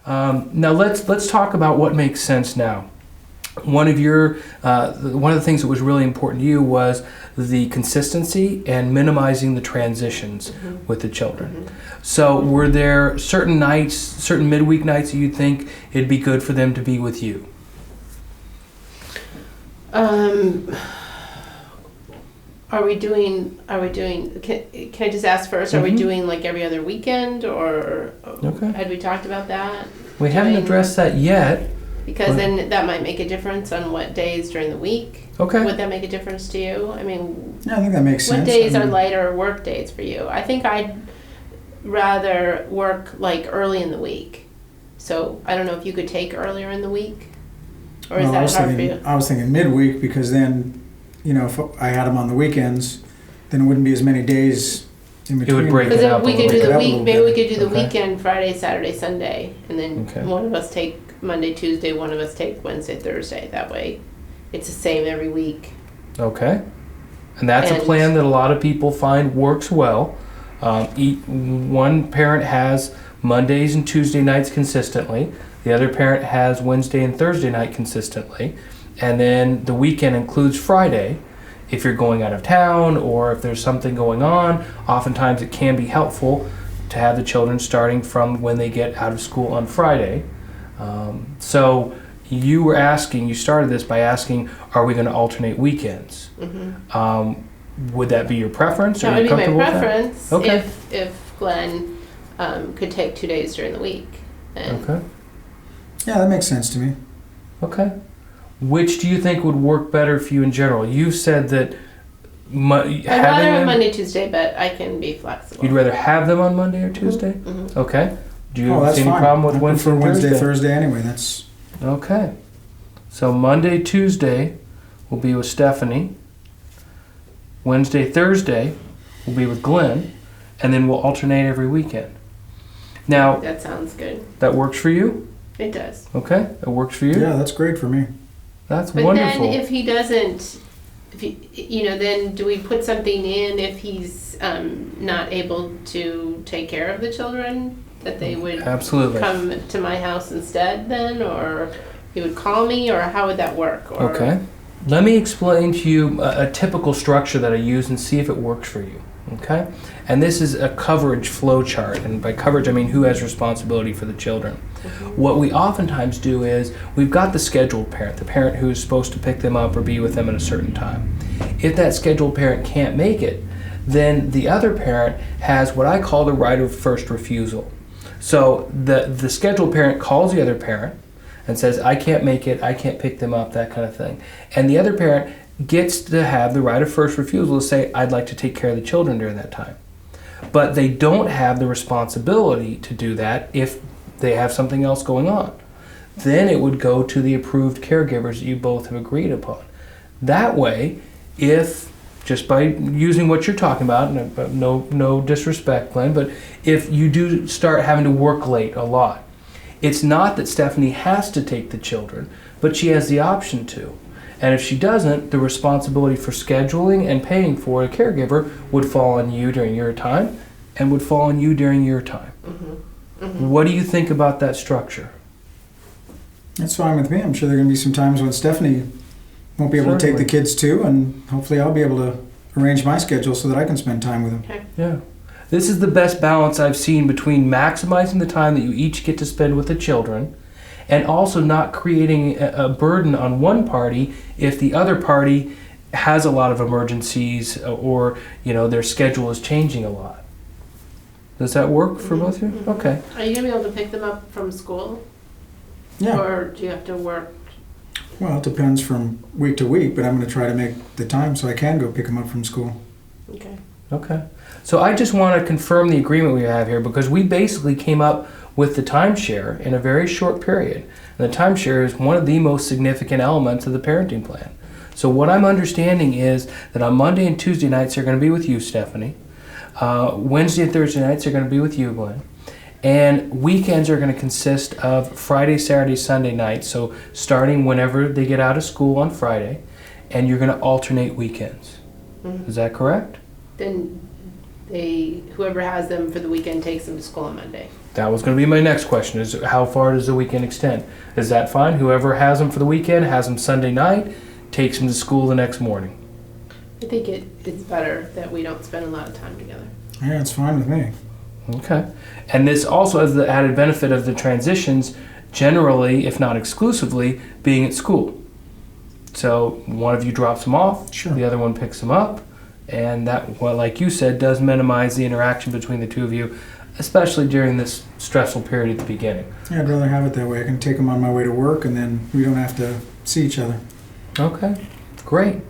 Now let's talk about what makes sense now. One of the things that was really important to you was the consistency and minimizing the transitions with the children. So were there certain nights, certain midweek nights that you'd think it'd be good for them to be with you? Are we doing, can I just ask first, are we doing like every other weekend, or had we talked about that? We haven't addressed that yet. Because then that might make a difference on what days during the week. Okay. Would that make a difference to you? I mean, Yeah, I think that makes sense. what days are lighter work days for you? I think I'd rather work like early in the week. So I don't know if you could take earlier in the week, or is that hard for you? I was thinking midweek, because then, if I had them on the weekends, then it wouldn't be as many days in between. It would break it up. We could do the week. Maybe we could do the Okay. weekend, Friday, Saturday, Sunday, and then one of us take Monday, Tuesday, one of us take Wednesday, Thursday. That way it's the same every week. Okay. And that's a plan that a lot of people find works well. One parent has Mondays and Tuesday nights consistently. The other parent has Wednesday and Thursday night consistently. And then the weekend includes Friday. If you're going out of town or if there's something going on, oftentimes it can be helpful to have the children starting from when they get out of school on Friday. So you started this by asking, are we going to alternate weekends? Would that be your preference? That would be my preference. Okay. If Glenn could take 2 days during the week. Okay. Yeah, that makes sense to me. Okay. Which do you think would work better for you in general? You said that I'd rather have Monday, Tuesday, but I can be flexible. You'd rather have them on Monday or Tuesday? Okay. Do you that's see any fine. problem with I Wednesday prefer and Thursday? Thursday anyway. That's Okay. So Monday, Tuesday will be with Stephanie. Wednesday, Thursday will be with Glenn. And then we'll alternate every weekend. Now, that sounds good. That works for you? It does. Okay. It works for you? Yeah, that's great for me. That's but wonderful. Then if he doesn't, then do we put something in if he's not able to take care of the children, that they would absolutely come to my house instead then, or he would call me, or how would that work? Or okay. Let me explain to you a typical structure that I use and see if it works for you. Okay? And this is a coverage flow chart. And by coverage, I mean who has responsibility for the children. What we oftentimes do is we've got the scheduled parent, the parent who is supposed to pick them up or be with them at a certain time. If that scheduled parent can't make it, then the other parent has what I call the right of first refusal. So the scheduled parent calls the other parent and says, I can't make it, I can't pick them up, that kind of thing. And the other parent gets to have the right of first refusal to say, I'd like to take care of the children during that time. But they don't have the responsibility to do that if they have something else going on. Then it would go to the approved caregivers that you both have agreed upon. That way, if, just by using what you're talking about, no disrespect, Glenn, but if you do start having to work late a lot, it's not that Stephanie has to take the children, but she has the option to. And if she doesn't, the responsibility for scheduling and paying for a caregiver would fall on you during your time and would fall on you during your time. What do you think about that structure? That's fine with me. I'm sure there are going to be some times when Stephanie won't be able to take the kids too, and hopefully I'll be able to arrange my schedule so that I can spend time with them. Okay. Yeah. This is the best balance I've seen between maximizing the time that you each get to spend with the children and also not creating a burden on one party if the other party has a lot of emergencies or their schedule is changing a lot. Does that work for both of you? Okay. Are you going to be able to pick them up from school? Yeah. Or do you have to work? Well, it depends from week to week, but I'm going to try to make the time so I can go pick them up from school. Okay. Okay. So I just want to confirm the agreement we have here because we basically came up with the timeshare in a very short period. And the timeshare is one of the most significant elements of the parenting plan. So what I'm understanding is that on Monday and Tuesday nights they're going to be with you, Stephanie. Wednesday and Thursday nights are going to be with you, Glenn. And weekends are going to consist of Friday, Saturday, Sunday nights. So starting whenever they get out of school on Friday, and you're going to alternate weekends. Is that correct? Then whoever has them for the weekend takes them to school on Monday. That was going to be my next question, is how far does the weekend extend? Is that fine? Whoever has them for the weekend has them Sunday night, takes them to school the next morning. I think it's better that we don't spend a lot of time together. Yeah, it's fine with me. Okay. And this also has the added benefit of the transitions generally, if not exclusively, being at school. So one of you drops them off, Sure. the other one picks them up, and that, well, like you said, does minimize the interaction between the two of you, especially during this stressful period at the beginning. Yeah, I'd rather have it that way. I can take them on my way to work, and then we don't have to see each other. Okay, great.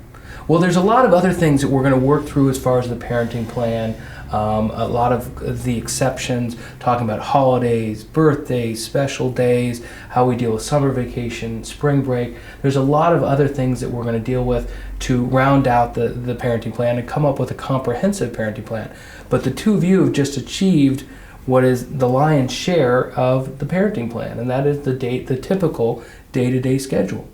Well, there's a lot of other things that we're going to work through as far as the parenting plan. A lot of the exceptions, talking about holidays, birthdays, special days, how we deal with summer vacation, spring break. There's a lot of other things that we're going to deal with to round out the parenting plan and come up with a comprehensive parenting plan. But the two of you have just achieved what is the lion's share of the parenting plan, and that is the typical day-to-day schedule.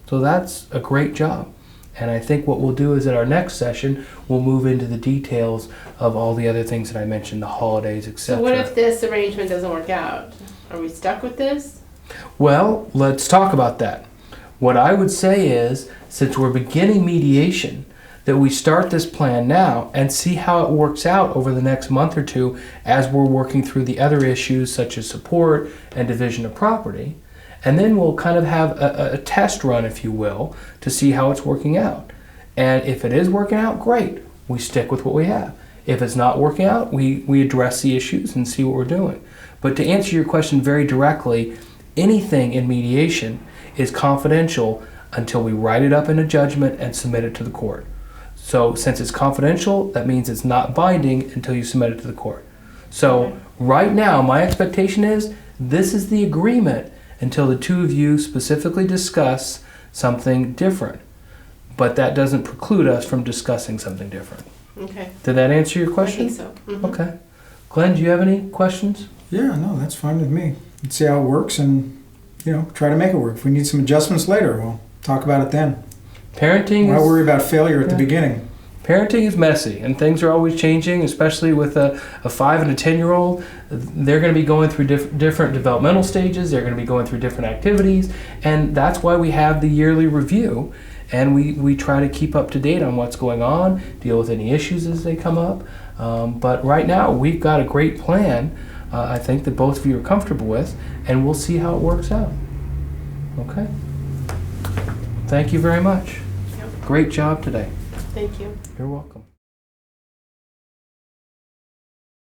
So that's a great job. And I think what we'll do is at our next session, we'll move into the details of all the other things that I mentioned, the holidays, etc. So what if this arrangement doesn't work out? Are we stuck with this? Well, let's talk about that. What I would say is, since we're beginning mediation, that we start this plan now and see how it works out over the next month or two as we're working through the other issues such as support and division of property. And then we'll kind of have a test run, if you will, to see how it's working out. And if it is working out, great. We stick with what we have. If it's not working out, we address the issues and see what we're doing. But to answer your question very directly, anything in mediation is confidential until we write it up in a judgment and submit it to the court. So since it's confidential, that means it's not binding until you submit it to the court. So right now, my expectation is this is the agreement until the two of you specifically discuss something different. But that doesn't preclude us from discussing something different. Okay. Did that answer your question? I think so. Mhm. Okay. Glenn, do you have any questions? Yeah, no, that's fine with me. Let's see how it works and, try to make it work. If we need some adjustments later, we'll talk about it then. Parenting Why is, worry about failure at the beginning? parenting is messy, and things are always changing, especially with a 5 and a 10-year-old. They're going to be going through different developmental stages. They're going to be going through different activities, and that's why we have the yearly review, and we try to keep up to date on what's going on, deal with any issues as they come up. But right now, we've got a great plan, I think, that both of you are comfortable with, and we'll see how it works out. Okay? Thank you very much. Yep. Great job today. Thank you. You're welcome.